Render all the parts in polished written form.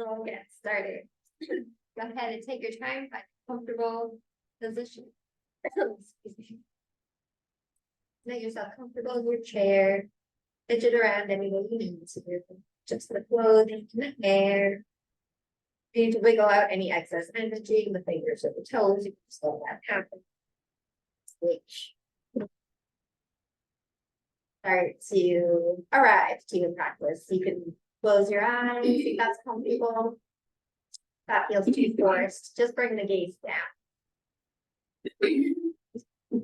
We'll get started. Go ahead and take your time, find a comfortable position. Excuse me. Make yourself comfortable in your chair. Fidget around any way you need to. Just the clothing, the hair. You need to wiggle out any excess energy, the fingers or the toes. You can just let that happen. Switch. Start to arrive to your practice. You can close your eyes if that's comfortable. That feels too forced. Just bring the gaze down.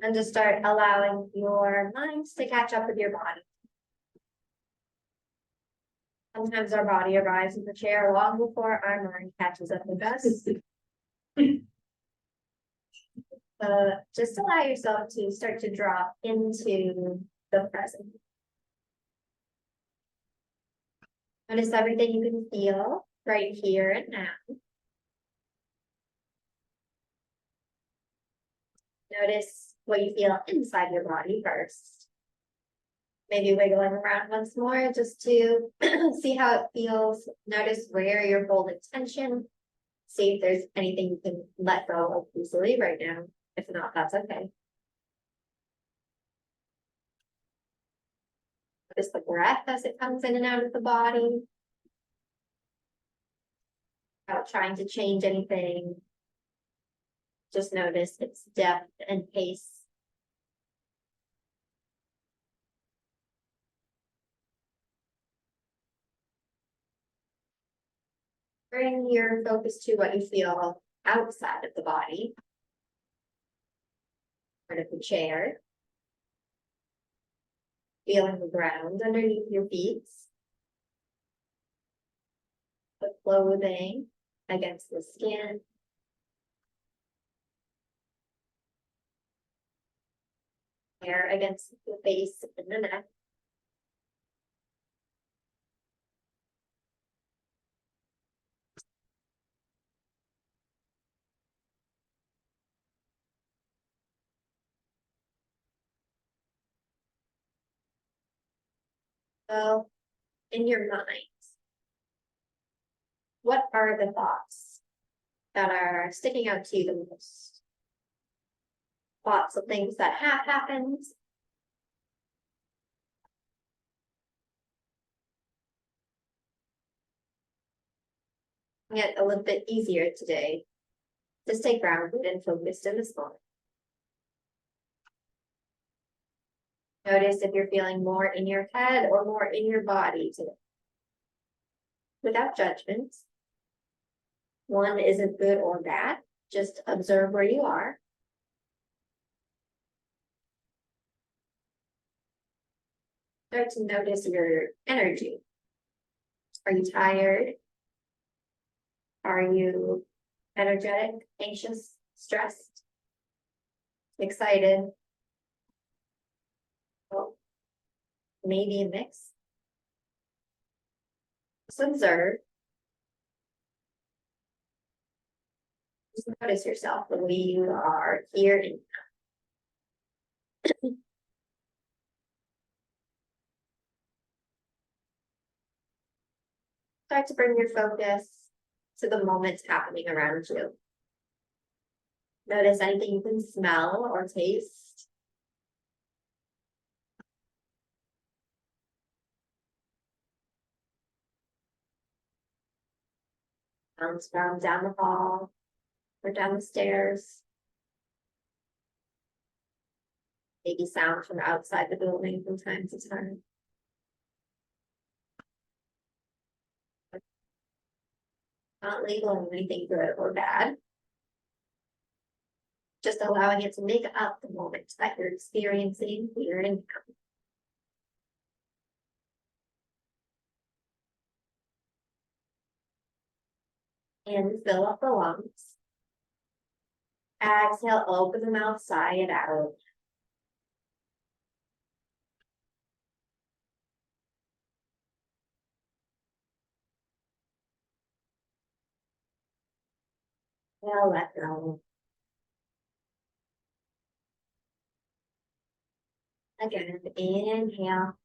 And just start allowing your mind to catch up with your body. Sometimes our body arrives in the chair long before our mind catches up with us. Just allow yourself to start to drop into the present. Notice everything you can feel right here and now. Notice what you feel inside your body first. Maybe wiggling around once more just to see how it feels. Notice where you're holding tension. See if there's anything you can let go of easily right now. If not, that's okay. Notice the breath as it comes in and out of the body. Without trying to change anything. Just notice its depth and pace. Bring your focus to what you feel outside of the body. Part of the chair. Feeling the ground underneath your feet. The clothing against the skin. Hair against the face and the neck. So, in your mind, what are the thoughts that are sticking out to you the most? Thoughts of things that have happened. Get a little bit easier today to stay grounded and focused in this moment. Notice if you're feeling more in your head or more in your body today. Without judgment. One isn't good or bad. Just observe where you are. Start to notice your energy. Are you tired? Are you energetic, anxious, stressed, excited? Well, maybe a mix. Just observe. Just notice yourself the way you are here and now. Start to bring your focus to the moments happening around you. Notice anything you can smell or taste. Sounds from down the hall or down the stairs. Maybe sounds from outside the building from time to time. Not labeling anything good or bad. Just allowing it to make up the moment that you're experiencing here and now. And fill up the lungs. Exhale, open the mouth, sigh it out. Now let go. Again, inhale.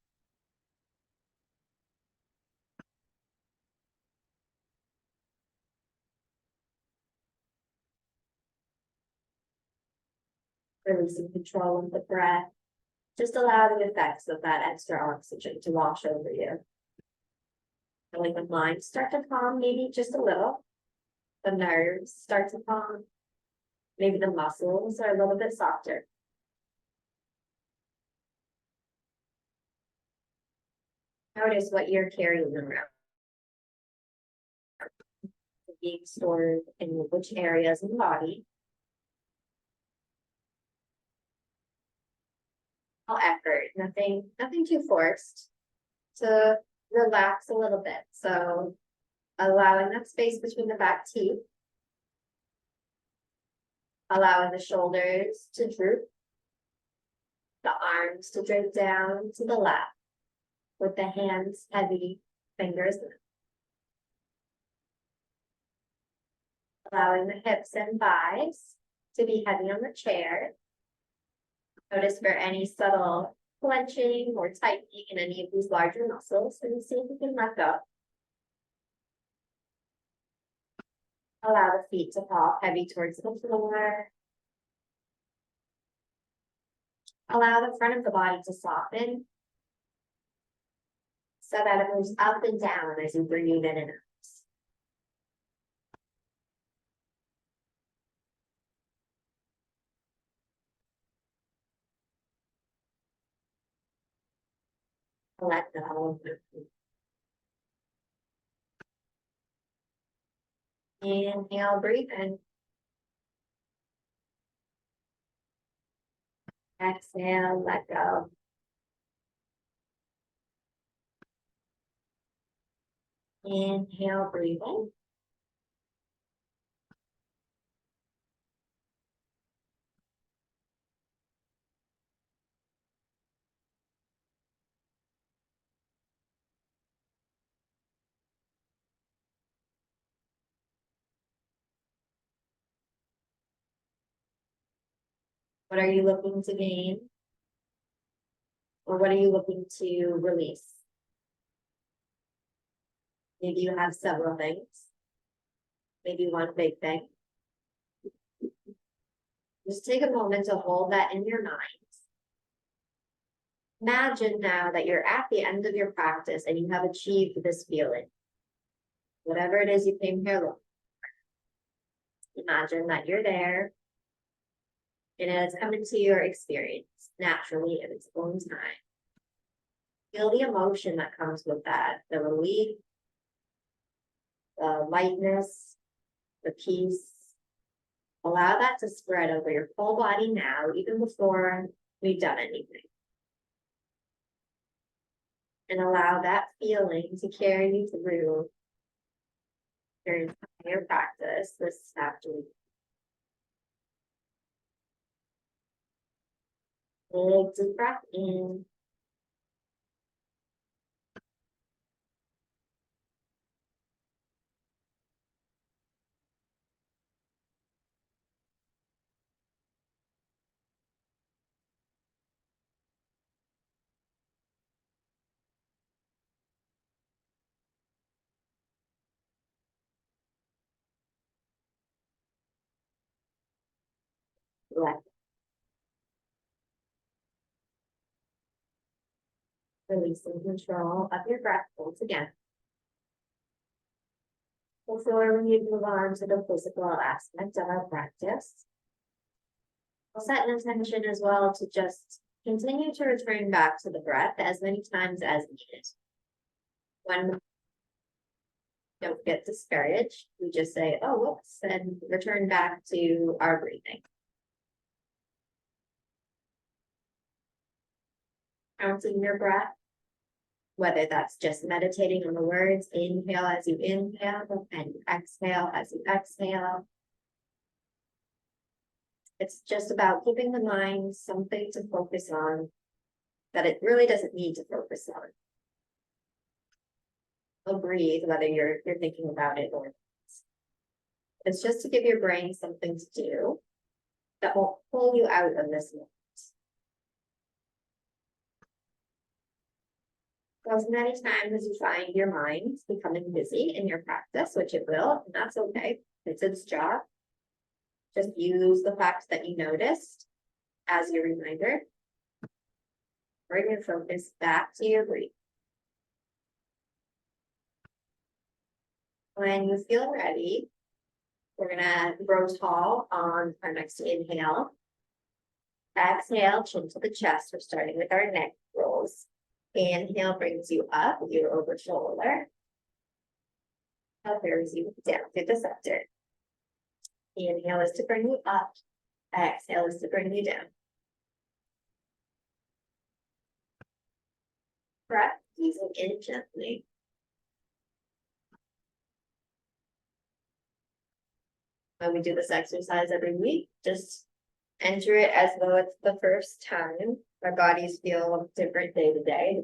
Releasing control of the breath. Just allow the effects of that extra oxygen to wash over you. Feeling the mind start to calm, maybe just a little. The nerves start to calm. Maybe the muscles are a little bit softer. Notice what you're carrying around. Being stored in which areas of the body. All effort, nothing too forced. To relax a little bit. So allowing that space between the back teeth. Allowing the shoulders to droop. The arms to droop down to the lap. With the hands heavy, fingers. Allowing the hips and thighs to be heavy on the chair. Notice for any subtle clenching or tightening in any of these larger muscles, and see if you can let go. Allow the feet to fall heavy towards the floor. Allow the front of the body to soften so that it moves up and down as you breathe in and out. Let go. Inhale, breathe in. Exhale, let go. Inhale, breathe in. What are you looking to gain? Or what are you looking to release? Maybe you have several things. Maybe one big thing. Just take a moment to hold that in your mind. Imagine now that you're at the end of your practice and you have achieved this feeling. Whatever it is you came here looking for. Imagine that you're there and it's coming to your experience naturally at its own time. Feel the emotion that comes with that, the relief, the lightness, the peace. Allow that to spread over your whole body now, even before we've done anything. And allow that feeling to carry you through your entire practice this afternoon. Big deep breath in. Let releasing control of your breath once again. Before we move on to the physical aspect of our practice, we'll set an intention as well to just continue to return back to the breath as many times as needed. When don't get discouraged, we just say, oh, whoops, and return back to our breathing. Counting your breath, whether that's just meditating on the words, inhale as you inhale and exhale as you exhale. It's just about giving the mind something to focus on that it really doesn't need to focus on. You'll breathe whether you're thinking about it or not. It's just to give your brain something to do that will pull you out of this moment. So as many times as you find your mind becoming busy in your practice, which it will, and that's okay, it's its job. Just use the fact that you noticed as your reminder, bring your focus back to your breathing. When you feel ready, we're gonna grow tall on our next inhale. Exhale, chin to the chest. We're starting with our neck rolls. Inhale brings you up, ear over shoulder. Exhale carries you down through the center. Inhale is to bring you up. Exhale is to bring you down. Breath, easing in gently. When we do this exercise every week, just enter it as though it's the first time. Our bodies feel different day to day,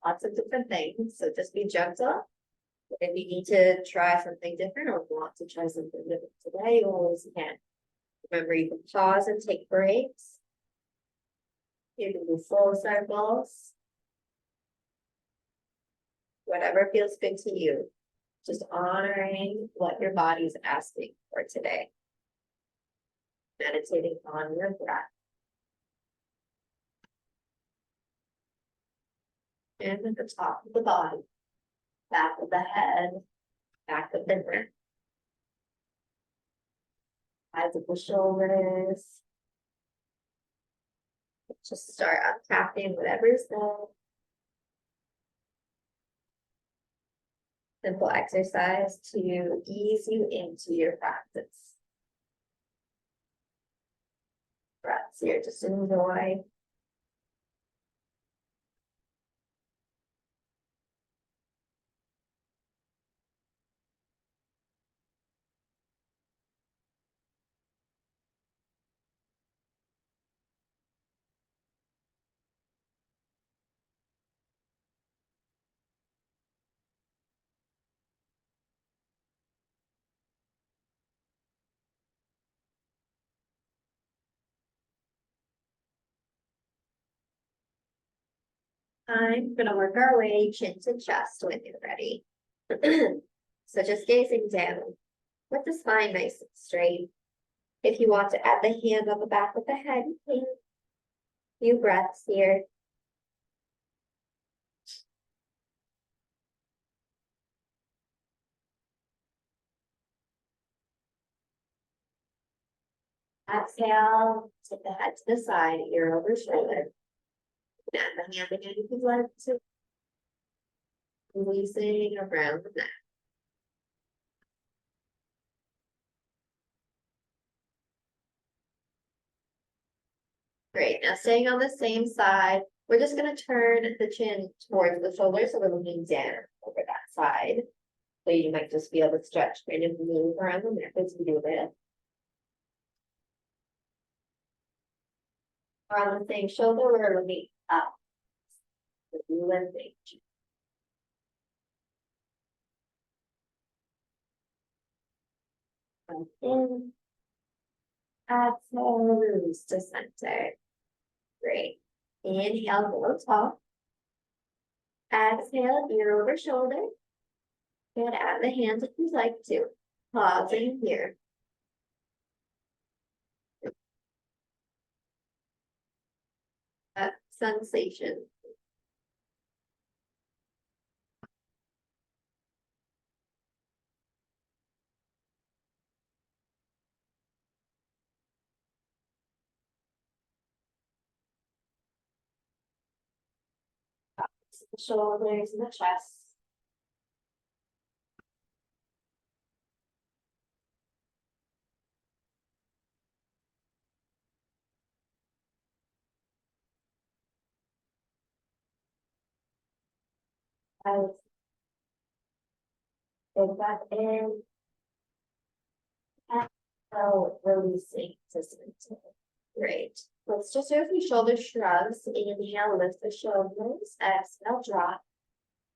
lots of different things. So just be gentle. If you need to try something different or want to try something different today, you always can. Remember, you can pause and take breaks. You can do full circles. Whatever feels good to you. Just honoring what your body's asking for today. Meditating on your breath. And at the top of the body, back of the head, back of the neck, sides of the shoulders. Just start untapping whatever's there. Simple exercise to ease you into your practice. Breaths here, just enjoy. I'm gonna work our way chin to chest when you're ready. So just gazing down with the spine nice and straight. If you want to add the hand on the back of the head, take a few breaths here. Exhale, take the head to the side, ear over shoulder. Add the hand again if you'd like to. Releasing around the neck. Great, now staying on the same side, we're just gonna turn the chin towards the shoulder, so we're looking down over that side. So you might just be able to stretch kind of move around the neck as we do this. On the same shoulder, we're looking up. Lifting. In. Exhale, release to center. Great. Inhale, go tall. Exhale, ear over shoulder. And add the hands if you'd like to. Pausing here. That sensation. The shoulders and the chest. As big breath in. Exhale, releasing to center. Great. Let's just do a few shoulder shrugs. Inhale, lift the shoulders. Exhale, drop.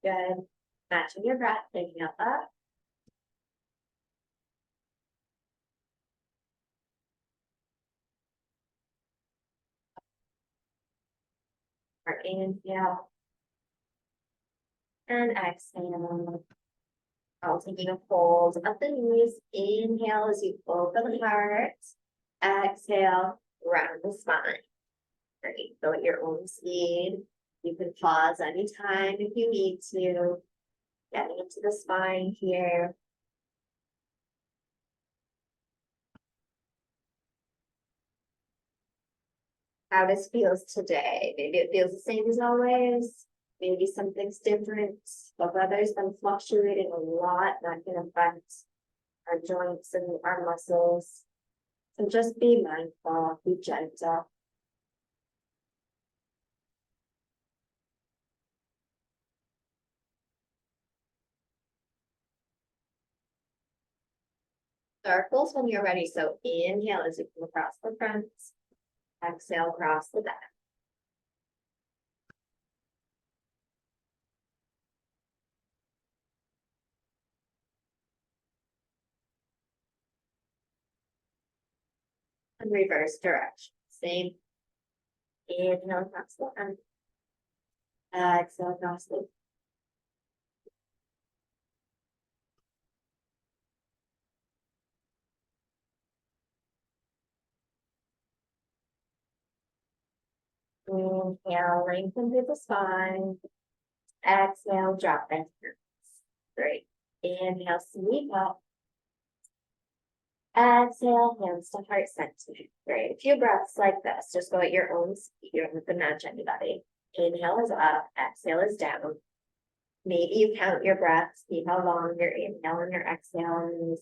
Good. Matching your breath, picking up. Or inhale. And exhale. Now taking a fold of the knees. Inhale as you open the heart. Exhale, round the spine. Great, go at your own speed. You can pause anytime if you need to. Getting into the spine here. How this feels today. Maybe it feels the same as always. Maybe something's different. The weather's been fluctuating a lot. That can affect our joints and our muscles. So just be mindful, be gentle. Circles when you're ready. So inhale as you come across the front. Exhale across the back. And reverse direction. Same. Inhale across the front. Exhale across the back. Inhale, lengthen through the spine. Exhale, drop back. Great. Inhale, sweep up. Exhale, hands to heart center. Great. A few breaths like this. Just go at your own speed. You don't have to match anybody. Inhale is up. Exhale is down. Maybe you count your breaths. See how long your inhale and your exhale is.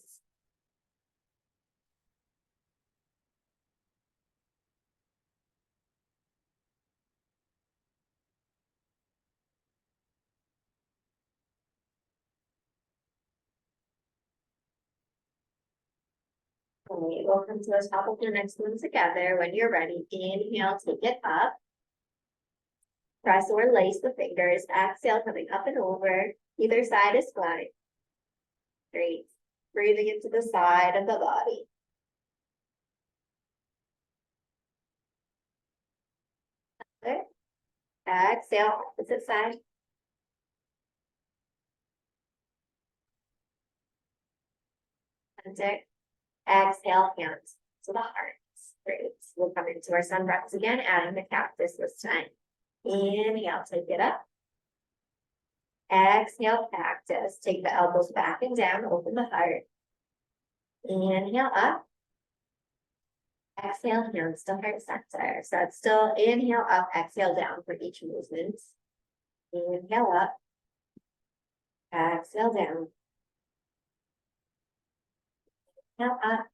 Great. Welcome to the top of your next one together. When you're ready, inhale, take it up. Press or lace the fingers. Exhale, coming up and over. Either side is fine. Great. Breathing into the side of the body. Good. Exhale, opposite side. Center. Exhale, hands to the heart. Great. We'll come into our sun breaths again, adding the cactus this time. Inhale, take it up. Exhale, cactus. Take the elbows back and down, open the heart. Inhale up. Exhale, hands to heart center. So it's still inhale up, exhale down for each movement. Inhale up. Exhale down. Inhale up.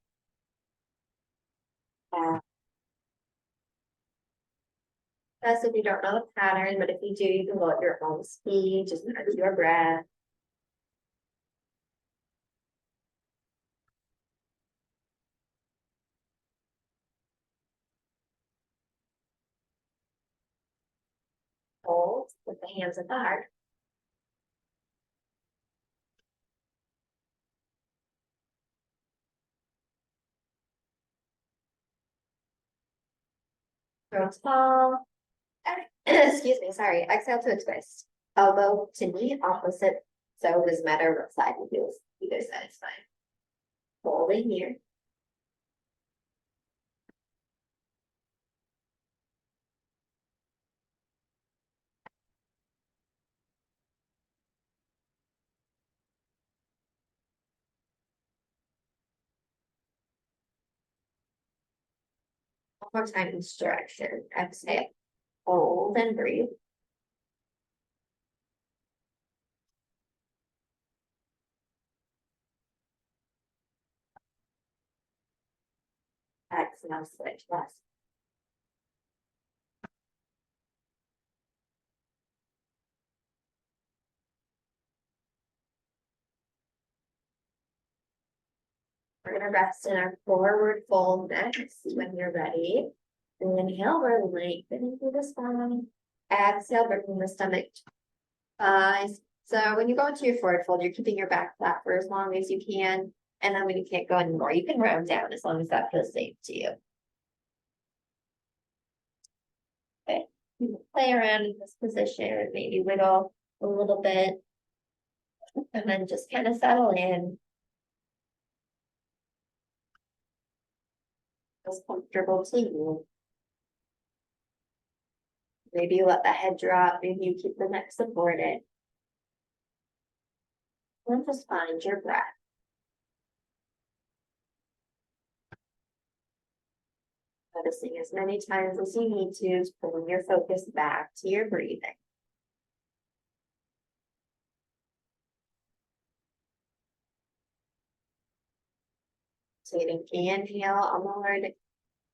That's if you don't know the pattern, but if you do, you can go at your own speed, just match your breath. Hold with the hands at the heart. Throat tall. Excuse me, sorry. Exhale to a twist. Elbow to knee opposite. So it doesn't matter what side you do. Either side is fine. Holding here. One more time each direction. Exhale. Hold and breathe. Exhale, switch left. We're gonna rest in our forward fold next when you're ready. Inhale, we're lengthening through the spine. Exhale, bringing the stomach thighs. So when you go into your forward fold, you're keeping your back flat for as long as you can. And then when you can't go anymore, you can round down as long as that feels safe to you. Okay. You can play around in this position, maybe wiggle a little bit. And then just kind of settle in. Feels comfortable to you. Maybe you let the head drop, maybe you keep the neck supported. Then just find your breath. Noticing as many times as you need to pulling your focus back to your breathing. Taking inhale on the word,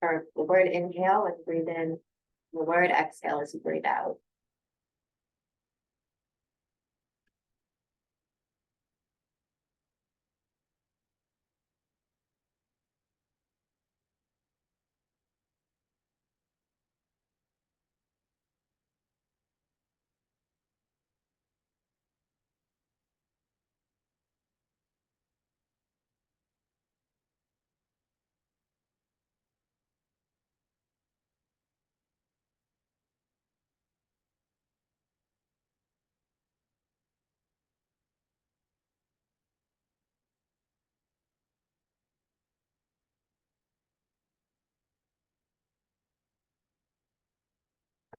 or the word inhale and breathe in. The word exhale as you breathe out.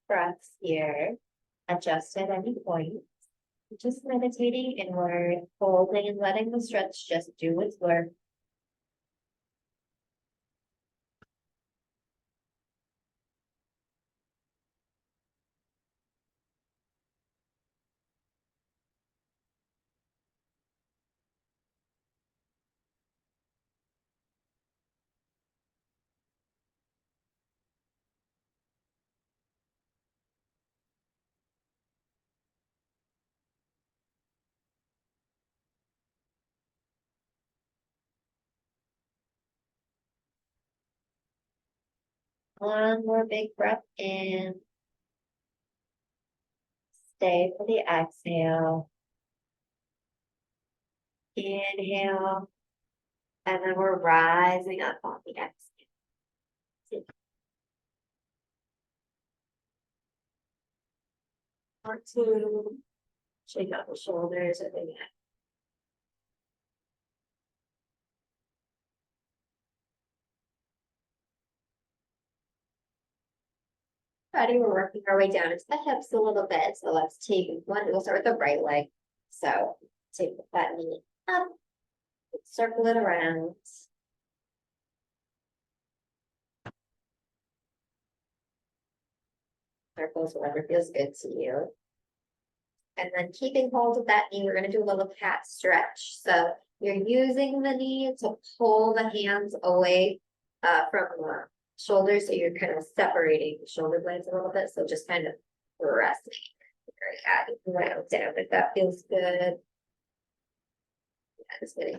Breaths here. Adjust at any point. Just meditating inward, holding and letting the stretch just do its work. One more big breath in. Stay for the exhale. Inhale. And then we're rising up on the exhale. Want to shake out the shoulders or the neck. Ready, we're working our way down into the hips a little bit. So let's take one, we'll start with the right leg. So take that knee up, circle it around. Circles whatever feels good to you. And then keeping hold of that knee, we're going to do a little cat stretch. So you're using the knee to pull the hands away from the shoulders. So you're kind of separating the shoulder blades a little bit. So just kind of resting. Round down if that feels good. Yeah, just kidding.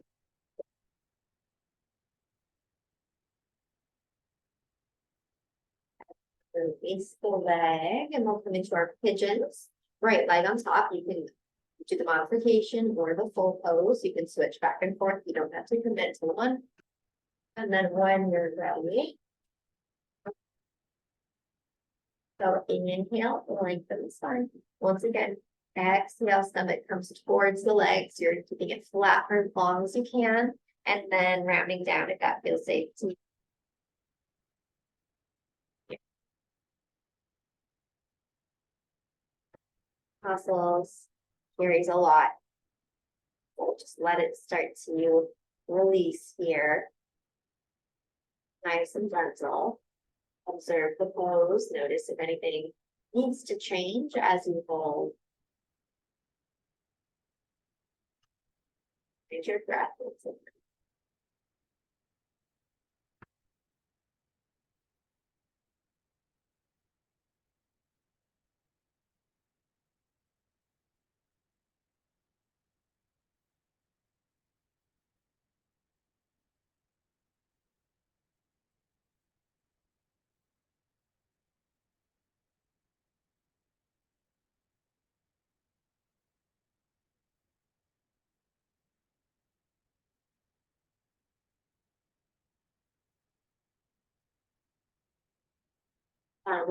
Release the leg and we'll come into our pigeons. Right leg on top. You can do the modification or the full pose. You can switch back and forth. You don't have to commit to one. And then when you're ready, so inhale, lengthen the spine. Once again, exhale, stomach comes towards the legs. You're keeping it flat for as long as you can. And then rounding down if that feels safe to you. Muscles carries a lot. So just let it start to release here. Nice and gentle. Observe the pose. Notice if anything needs to change as you hold. And your breath.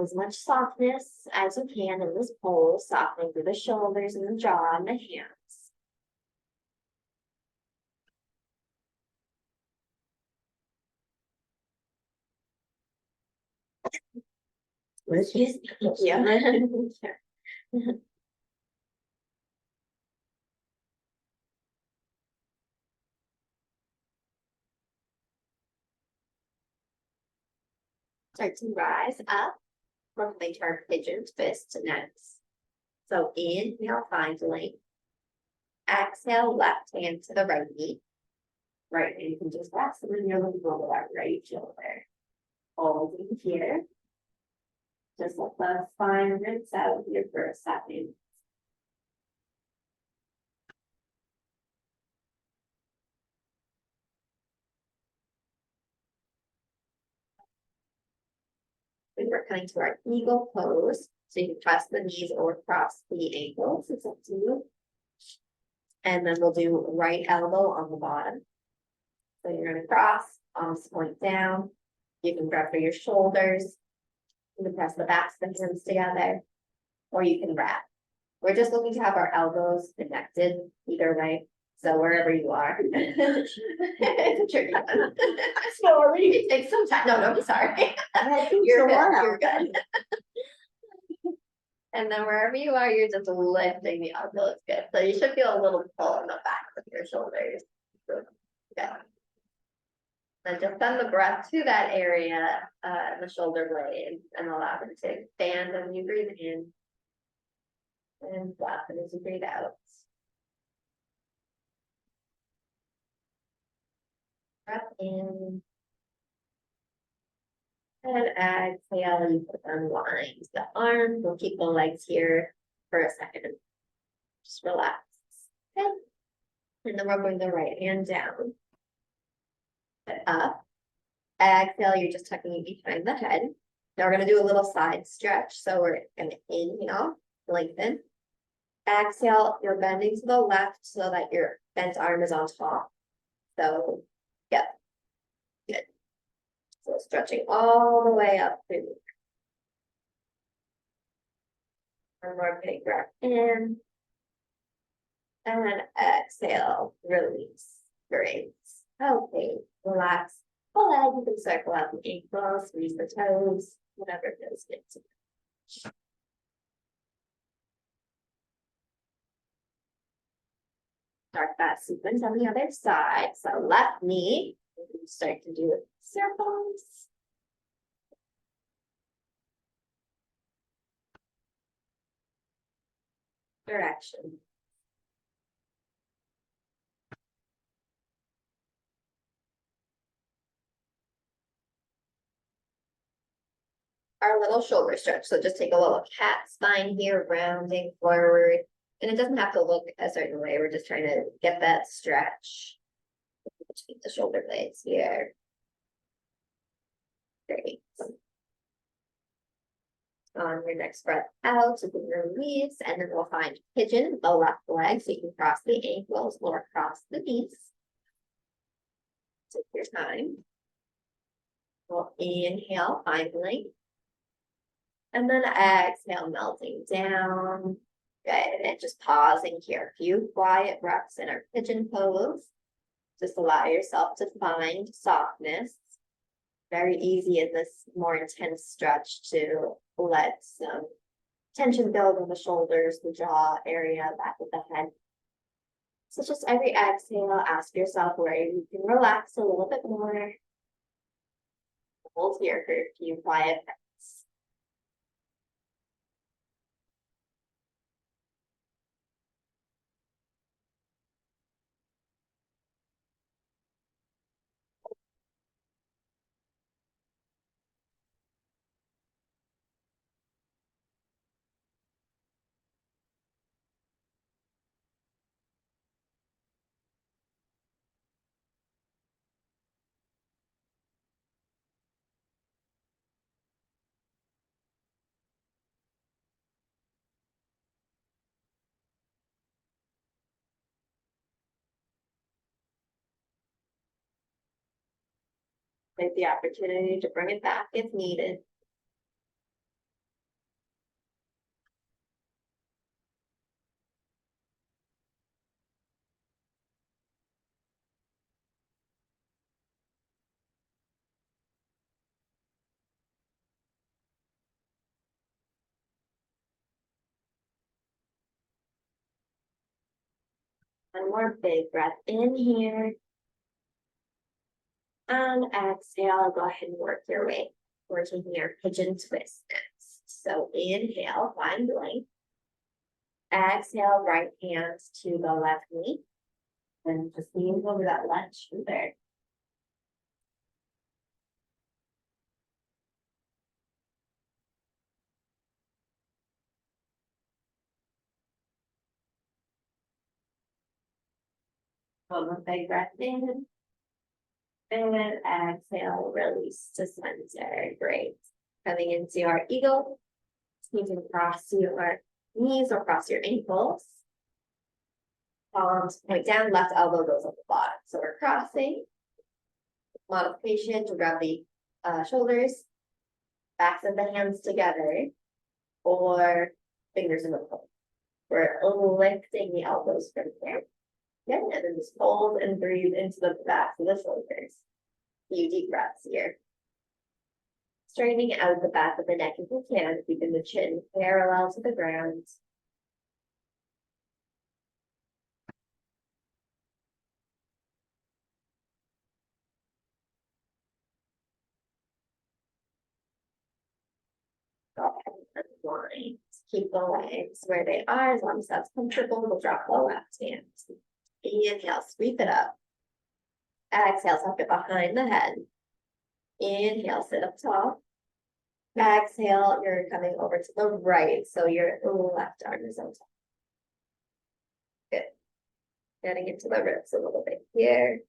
As much softness as you can in this pose, softening through the shoulders and the jaw and the hands. Excuse me. Yeah. Start to rise up. We're going to our pigeon twist next. So inhale, find length. Exhale, left hand to the right knee. Right, and you can just rest and then you're looking over that right shoulder. Holding here. Just let the spine rinse out here for a second. And we're coming to our eagle pose. So you can press the knees or cross the ankles. It's up to you. And then we'll do right elbow on the bottom. So you're going to cross, arms point down. You can grab for your shoulders. You can press the backs of the hands together, or you can wrap. We're just looking to have our elbows connected either way. So wherever you are. It's a tricky one. So you can take some time. No, be sorry. You're good. You're good. And then wherever you are, you're just lifting the elbows. Good. So you should feel a little pull in the back of your shoulders. Yeah. Then just send the breath to that area, the shoulder blade, and allow them to expand as you breathe in. And flatten as you breathe out. Breath in. And exhale, you can unwind the arms. We'll keep the legs here for a second. Just relax. Okay. And then we're going the right hand down. Up. Exhale, you're just tucking it behind the head. Now we're going to do a little side stretch. So we're going to inhale, lengthen. Exhale, you're bending to the left so that your bent arm is on top. So, yep. Good. So stretching all the way up through. One more big breath in. And then exhale, release, great. Okay, relax. Pull out, you can circle out the ankles, squeeze the toes, whatever feels good to you. Start that sequence on the other side. So left knee, start to do circles. Direction. Our little shoulder stretch. So just take a little cat spine here, rounding forward. And it doesn't have to look a certain way. We're just trying to get that stretch between the shoulder blades here. Great. On your next breath out, you can release, and then we'll find pigeon, the left leg, so you can cross the ankles or cross the knees. Take your time. We'll inhale, find length. And then exhale, melting down. Good, and then just pausing here. A few quiet breaths in our pigeon pose. Just allow yourself to find softness. Very easy in this more intense stretch to let some tension build in the shoulders, the jaw area, back of the head. So just every exhale, ask yourself where you can relax a little bit more. Hold here for a few quiet breaths. Take the opportunity to bring it back if needed. One more big breath in here. And exhale, go ahead and work your way. We're taking our pigeon twist next. So inhale, find length. Exhale, right hand to the left knee. And just lean over that lunge there. One more big breath in. And exhale, release to center. Great. Coming into our eagle. You can cross your knees or cross your ankles. Palms point down, left elbow goes up the bottom. So we're crossing. Modification to grab the shoulders, backs of the hands together, or fingers in the palm. We're lifting the elbows from here. Good, and then just fold and breathe into the backs of the shoulders. Few deep breaths here. Straightening out the back of the neck if you can, keeping the chin parallel to the ground. Go ahead and unwind. Keep the legs where they are, as long as that's comfortable. We'll drop the left hand. Inhale, sweep it up. Exhale, tuck it behind the head. Inhale, sit up tall. Exhale, you're coming over to the right, so your left arm is on top. Good. Getting into the ribs a little bit here.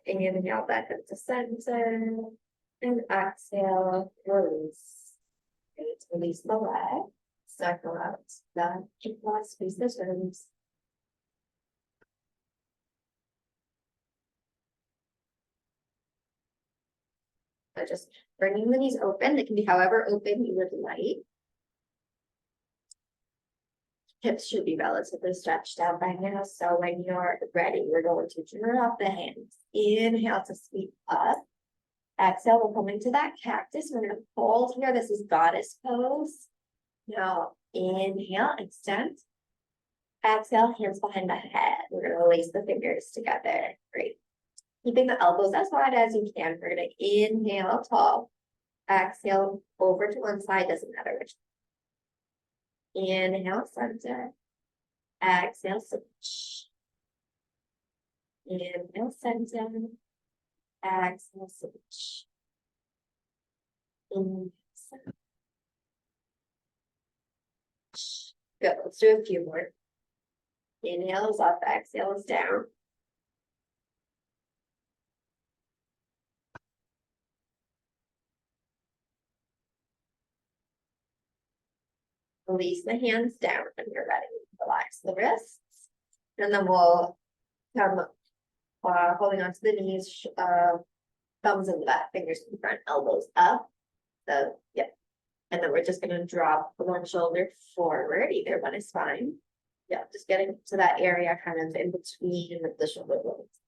Inhale back up to center. And exhale, release. Great. Release the leg. Circle out the hip flexor, squeeze the shoulders. So just bringing the knees open. They can be however open you would like. Hips should be relatively stretched out by now. So when you're ready, we're going to drop the hands. Inhale to sweep up. Exhale, we're coming to that cactus. We're going to fold here. This is goddess pose. Now, inhale, extend. Exhale, hands behind the head. We're going to release the fingers together. Great. Keeping the elbows as wide as you can. We're going to inhale tall. Exhale over to one side, doesn't matter which. Inhale, center. Exhale, switch. Inhale, center. Exhale, switch. Inhale, center. Good. Let's do a few more. Inhale is up, exhale is down. Release the hands down when you're ready. Relax the wrists. And then we'll come holding onto the knees, thumbs in the back, fingers in front, elbows up. So, yeah. And then we're just going to drop one shoulder forward. Either one is fine. Yeah, just getting to that area kind of in between the shoulder blades.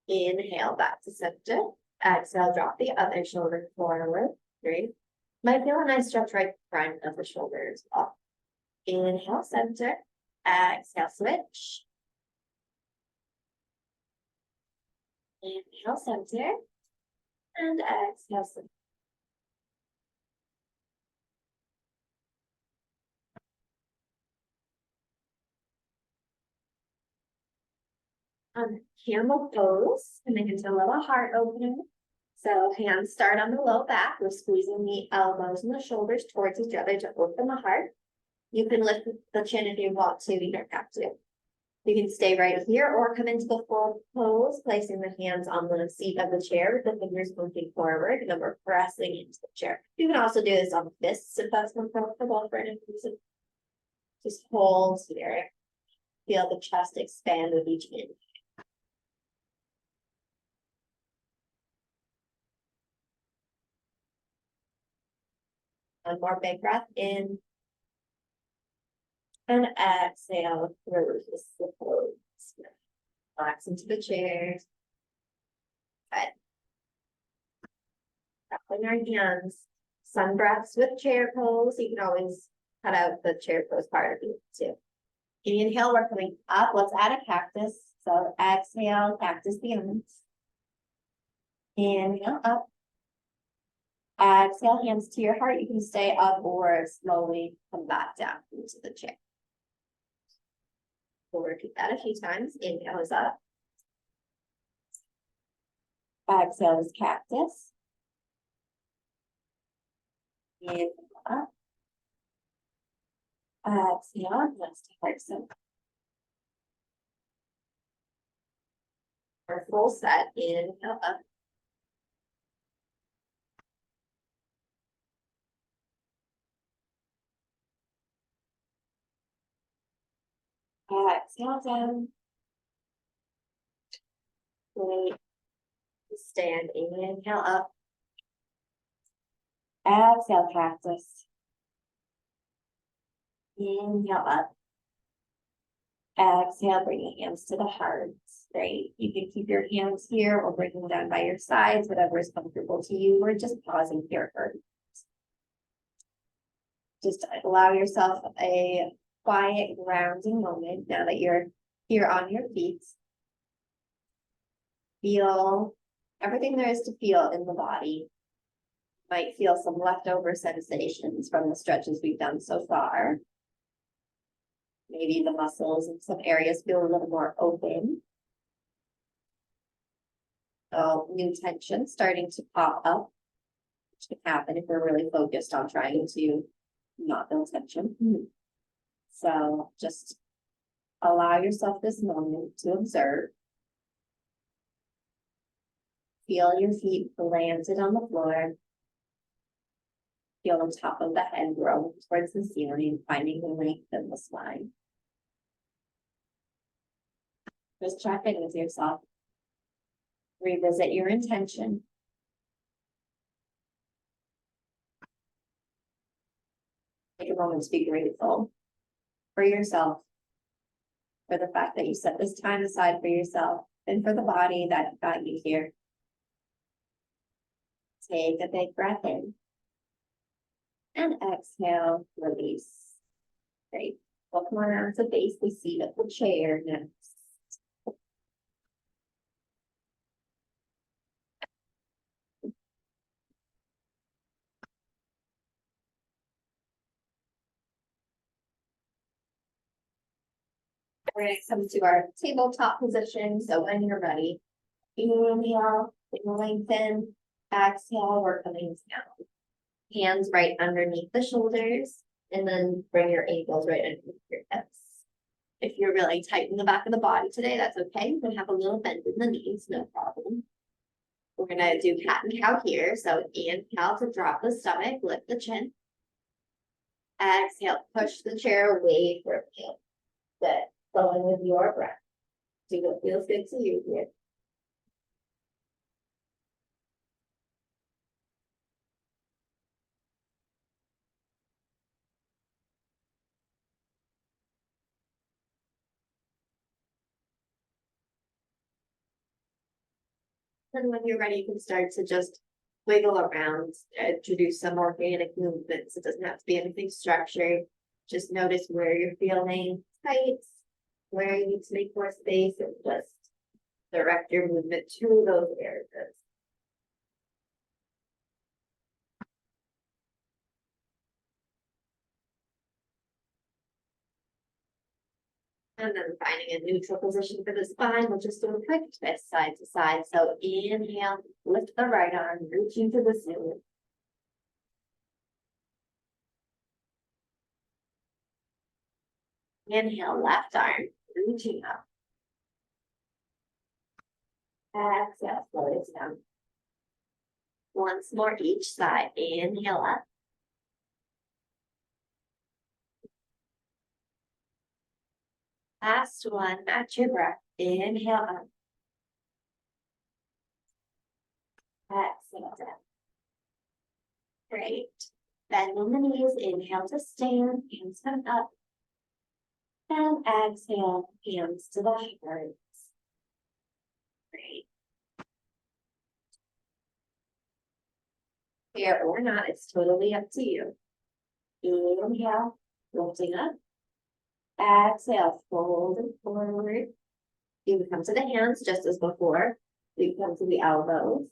Inhale back to center. Exhale, drop the other shoulder forward. Great. Might feel a nice stretch right front of the shoulder as well. Inhale, center. Exhale, switch. Inhale, center. And exhale, switch. Camel pose, coming into a little heart opening. So hands start on the low back. We're squeezing the elbows and the shoulders towards each other to open the heart. You can lift the chin if you want to, you don't have to. You can stay right here or come into the full pose, placing the hands on the seat of the chair with the fingers moving forward, and then we're pressing into the chair. You can also do this on fists if that's more comfortable for any reason. Just hold here. Feel the chest expand with each inhale. One more big breath in. And exhale, release the pose. Relax into the chairs. Good. Wrapping our hands, sun breaths with chair pose. You can always cut out the chair pose part of it too. Inhale, we're coming up. Let's add a cactus. So exhale, cactus the arms. Inhale up. Exhale, hands to your heart. You can stay up or slowly come back down into the chair. We'll repeat that a few times. Inhale is up. Exhale is cactus. Inhale up. Exhale, let's take heart center. Our full set. Inhale up. Exhale down. Great. Stand. Inhale up. Exhale, cactus. Inhale up. Exhale, bring your hands to the heart. Great. You can keep your hands here or bring them down by your sides, whatever is comfortable to you, or just pausing here for just allow yourself a quiet, grounding moment now that you're here on your feet. Feel everything there is to feel in the body. Might feel some leftover sensations from the stretches we've done so far. Maybe the muscles in some areas feel a little more open. So new tension starting to pop up, which can happen if we're really focused on trying to not feel tension. So just allow yourself this moment to observe. Feel your feet planted on the floor. Feel the top of the head growing towards the ceiling, finding the length of the spine. Just check in with yourself. Revisit your intention. Take a moment to be grateful for yourself, for the fact that you set this time aside for yourself and for the body that got you here. Take a big breath in and exhale, release. Great. We'll come around to face the seat of the chair next. We're going to come to our tabletop position. So when you're ready, inhale, lengthen, exhale, we're coming down. Hands right underneath the shoulders, and then bring your ankles right underneath your hips. If you're really tight in the back of the body today, that's okay. You can have a little bend in the knees, no problem. We're gonna do cat and cow here. So inhale to drop the stomach, lift the chin. Exhale, push the chair away from you. Good. Going with your breath. Do what feels good to you here. And when you're ready, you can start to just wiggle around, introduce some organic movements. It doesn't have to be anything structured. Just notice where you're feeling tight, where you need to make more space, and just direct your movement to those areas. And then finding a neutral position for the spine, we'll just do a quick twist side to side. So inhale, lift the right arm, reaching to the ceiling. Inhale, left arm, reaching up. Exhale, slow it down. Once more each side. Inhale up. Last one, match your breath. Inhale up. Exhale down. Great. Bend in the knees. Inhale to stand. Hands come up. And exhale, hands to the heart. Great. chair or not, it's totally up to you. Inhale, lifting up. Exhale, fold it forward. You can come to the hands just as before. You can come to the elbows.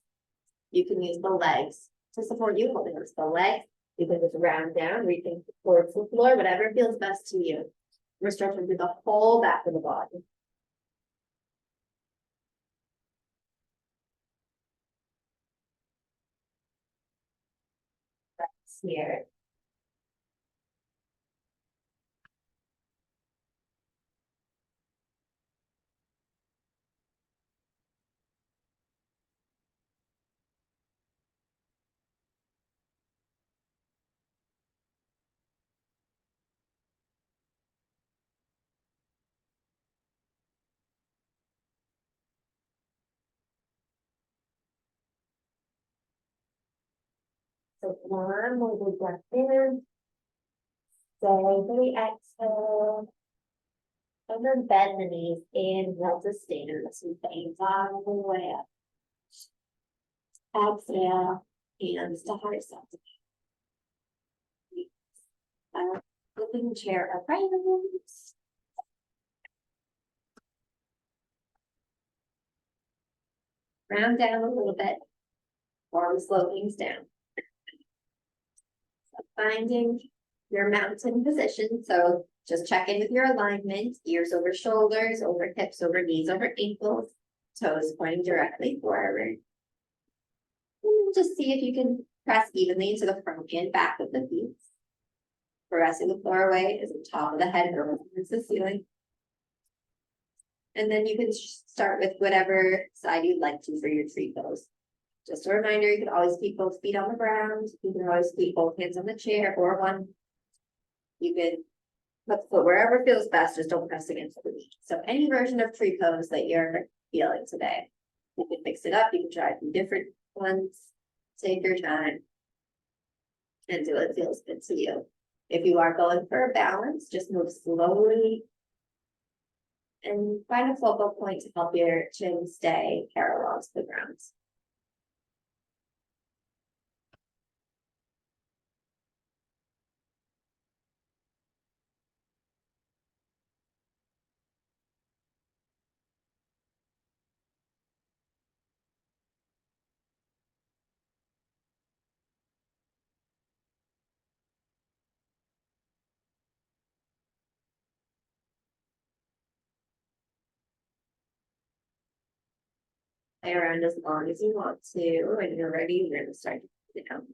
You can use the legs to support you, holding onto the legs. You can just round down, reaching towards the floor, whatever feels best to you. We're stretching through the whole back of the body. That's here. So one more big breath in. Slowly exhale. And then bend the knees, inhale to stand, so bend all the way up. Exhale, hands to heart center. Flipping chair upright. Round down a little bit, or we slow things down. So finding your mountain position, so just check in with your alignment, ears over shoulders, over hips, over knees, over ankles, toes pointing directly forward. And just see if you can press evenly into the front and back of the feet. Pressing the floor away is the top of the head or towards the ceiling. And then you can start with whatever side you'd like to for your tree pose. Just a reminder, you can always keep both feet on the ground. You can always keep both hands on the chair or one. You can put the foot wherever feels best, just don't press against the knee. So any version of tree pose that you're feeling today. You can mix it up, you can try some different ones. Take your time and do what feels good to you. If you are going for a balance, just move slowly and find a focal point to help your chin stay parallel to the ground. Play around as long as you want to. When you're ready, you're going to start to put it down.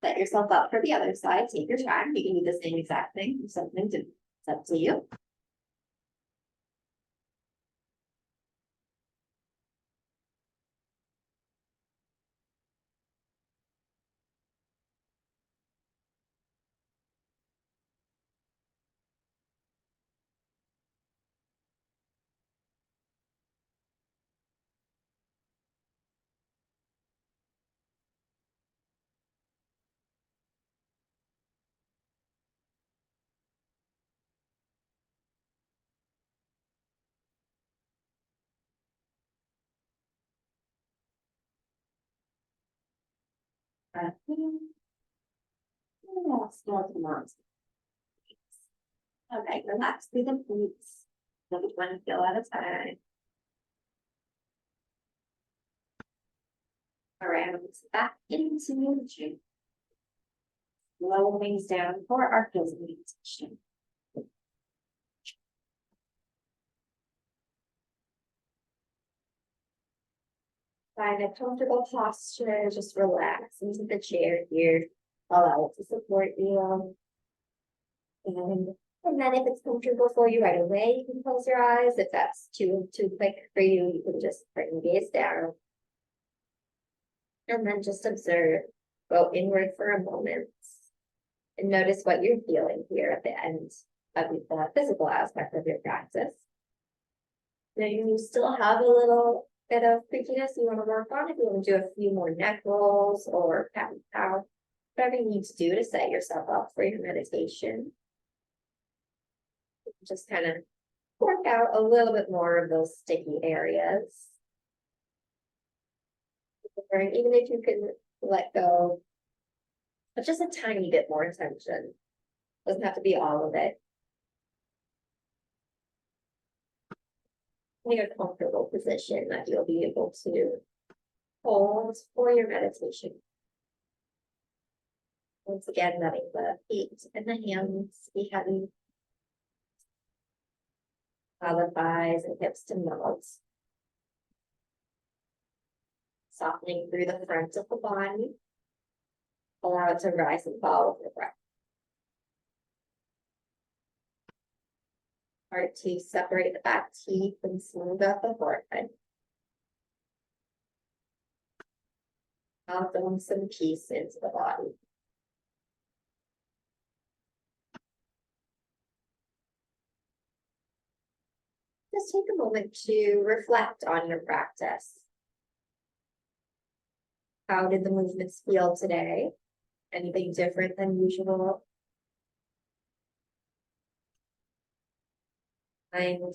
Set yourself up for the other side. Take your time. You can do the same exact thing. Something to, it's up to you. Breath in. And exhale to launch. Okay, relax through the feet. Look at one feel at a time. Around back into the gym. Low wings down for our closing meditation. Find a comfortable posture, just relax into the chair here. Allow it to support you. And then if it's comfortable for you right away, you can close your eyes. If that's too quick for you, you can just bring the gaze down. And then just observe, go inward for a moment. And notice what you're feeling here at the end of the physical aspect of your practice. Now you still have a little bit of creakiness you want to work on. If you want to do a few more neck rolls or cat and cow, whatever you need to do to set yourself up for your meditation. Just kind of work out a little bit more of those sticky areas. Or even if you can let go of just a tiny bit more tension. Doesn't have to be all of it. In a comfortable position that you'll be able to hold for your meditation. Once again, letting the feet and the hands be heavy. Allow the thighs and hips to melt. Softening through the front of the body. Allow it to rise and fall with the breath. Start to separate the back teeth and smooth out the forehead. Welcome some peace into the body. Just take a moment to reflect on your practice. How did the movements feel today? Anything different than usual? I'm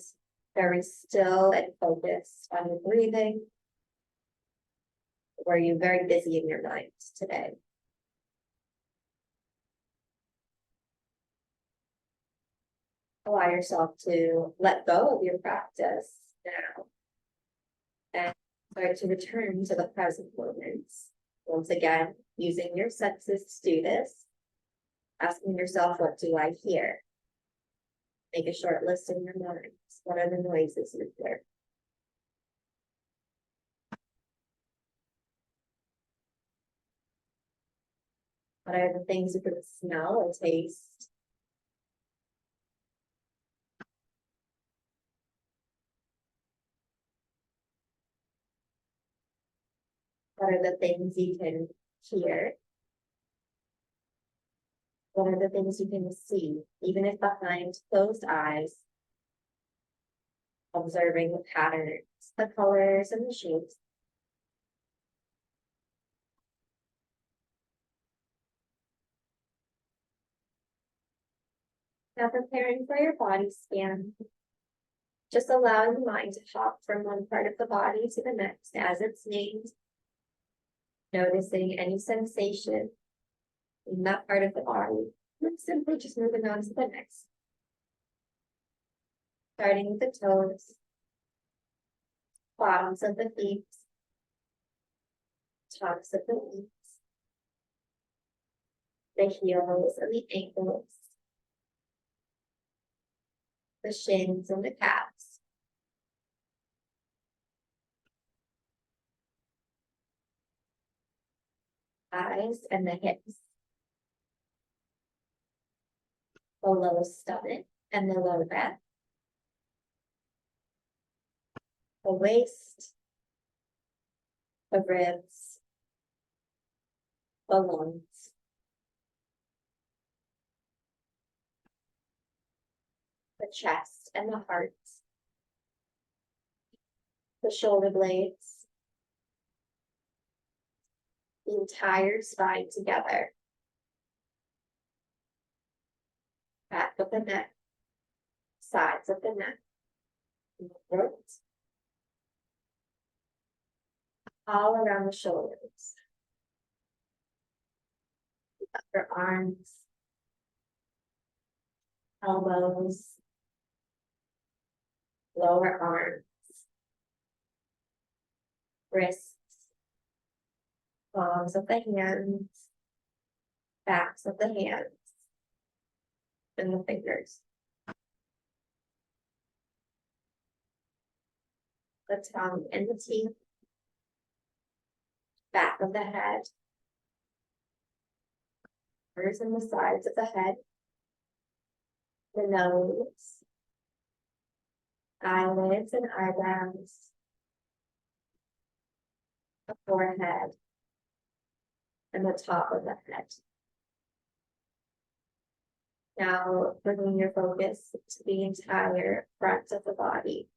very still and focused on your breathing. Or are you very busy in your mind today? Allow yourself to let go of your practice now and start to return to the present moments. Once again, using your senses to do this, asking yourself, what do I hear? Make a short list in your mind. What are the noises you hear? What are the things you can smell or taste? What are the things you can hear? What are the things you can see, even if behind closed eyes? Observing the patterns, the colors, and the shapes. Now preparing for your body scan. Just allowing the mind to hop from one part of the body to the next as it's named. Noticing any sensation in that part of the body. And simply just moving on to the next. Starting with the toes. Bottoms of the feet. Tops of the feet. The heels and the ankles. The shins and the calves. Thighs and the hips. The low stomach and the low back. The waist. The ribs. The lungs. The chest and the heart. The shoulder blades. The entire spine together. Back of the neck. Sides of the neck. And the throat. All around the shoulders. Upper arms. Elbows. Lower arms. Wrists. Palms of the hands. Backs of the hands. And the fingers. The tongue and the teeth. Back of the head. Ears and the sides of the head. The nose. Eyelids and eyebrows. The forehead. And the top of the head. Now bringing your focus to the entire front of the body.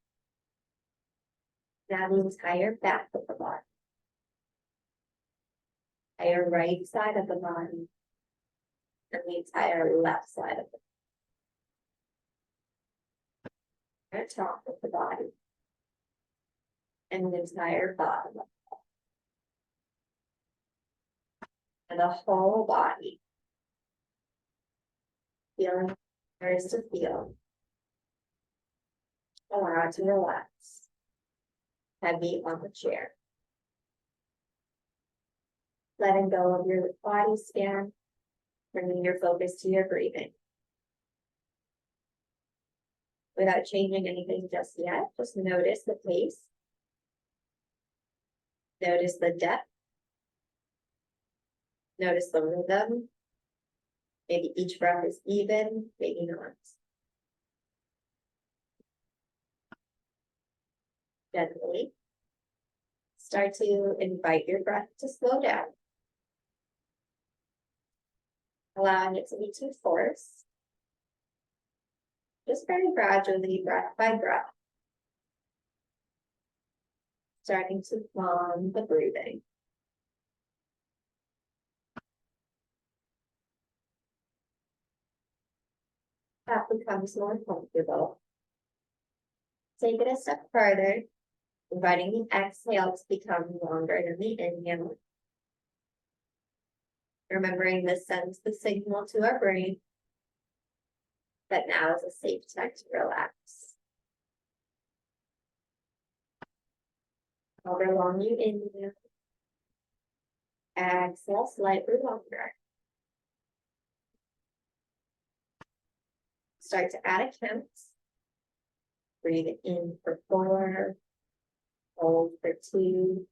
Now the entire back of the body. Entire right side of the body. And the entire left side of the top of the body. And the entire bottom. And the whole body. Feeling there is to feel. Allow it to relax. Heavy on the chair. Letting go of your body scan, bringing your focus to your breathing. Without changing anything just yet, just notice the pace. Notice the depth. Notice the rhythm. Maybe each breath is even, maybe not. Gently. Start to invite your breath to slow down. Allowing it to be too forced. Just very gradually, breath by breath. Starting to calm the breathing. That becomes more comfortable. Take it a step further, inviting the exhale to become longer than the inhale. Remembering this sends the signal to our brain that now is a safe time to relax. However long you inhale, exhale slightly longer. Start to add a count. Breathe in for 4, hold for 2,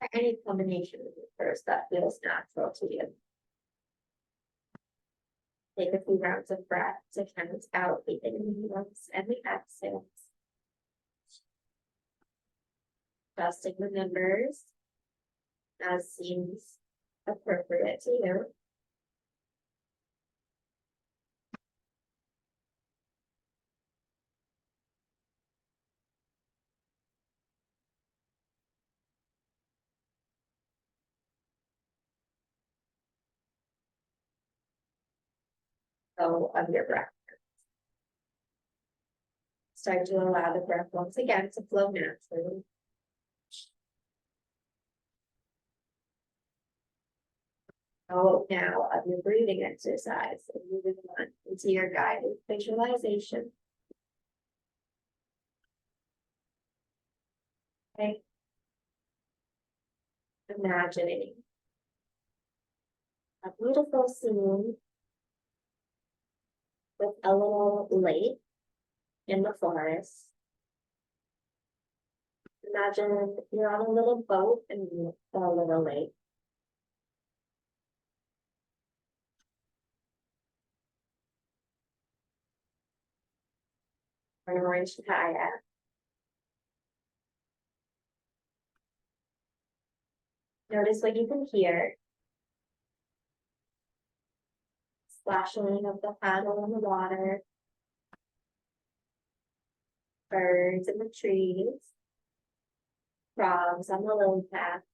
or any combination of the first that feels natural to you. Take a few rounds of breath to count out the inhales and the exhales. Adjusting the numbers as seems appropriate to you. Go of your breath. Start to allow the breath once again to flow naturally. Go now of your breathing exercise and moving on into your guided visualization. Okay. Imagining a beautiful scene with a little lake in the forest. Imagine you're on a little boat in a little lake. Or an orange kayak. Notice what you can hear. Splashing of the paddle in the water. Birds in the trees. Frogs on the lily pads.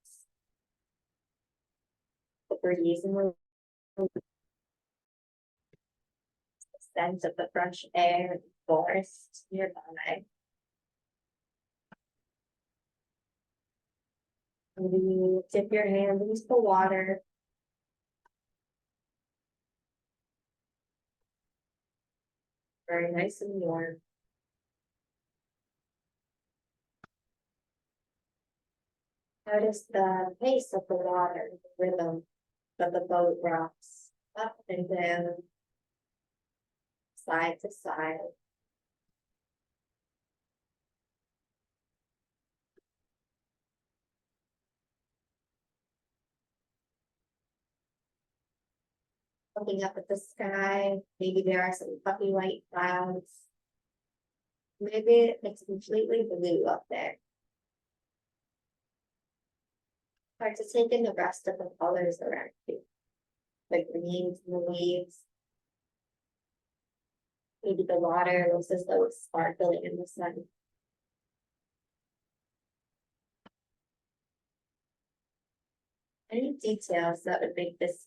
The breeze in the scent of the fresh air and forest nearby. Maybe dip your hand into the water. Very nice and warm. Notice the pace of the water, the rhythm that the boat rocks up and down, side to side. Looking up at the sky, maybe there are some puffy white clouds. Maybe it's completely blue up there. Start to take in the rest of the colors around you, the greens and the leaves. Maybe the water looks as though it's sparkling in the sun. Any details that would make this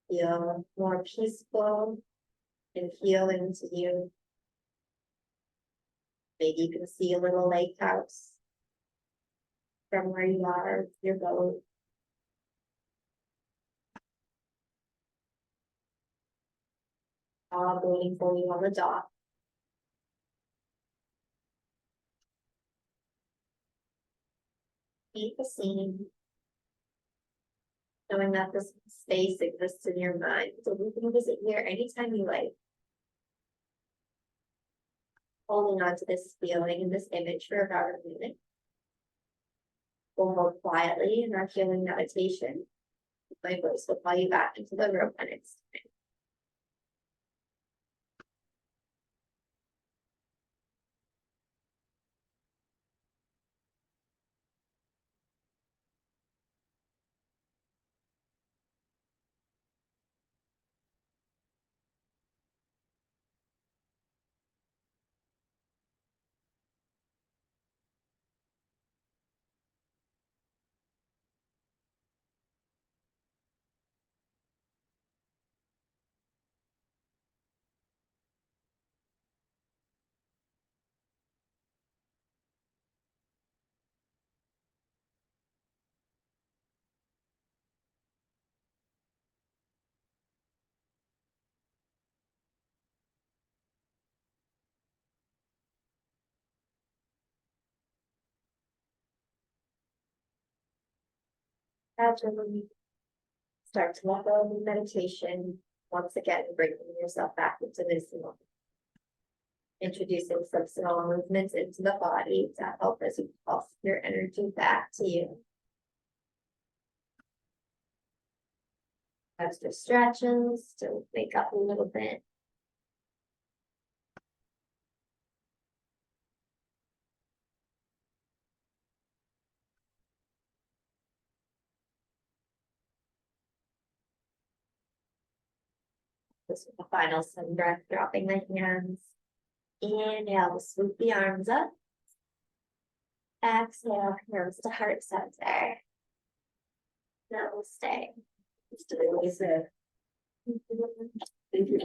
feel more peaceful and healing to you? Maybe you can see a little lake house from where you are, with your boat. All waiting for you on the dock. Paint the scene. Knowing that this space exists in your mind, so you can visit here anytime you like. Holding on to this feeling and this image for about a minute. We'll hold quietly in our healing meditation. My voice will call you back into the room when it's time. Gradually start to let go of the meditation. Once again, bringing yourself back into this moment. Introducing some small movements into the body to help as you pulse your energy back to you. Extra stretches to wake up a little bit. This is the final sun breath, dropping the hands. Inhale, swoop the arms up. Exhale, hands to heart center. Namaste. Stay with it. Thank you.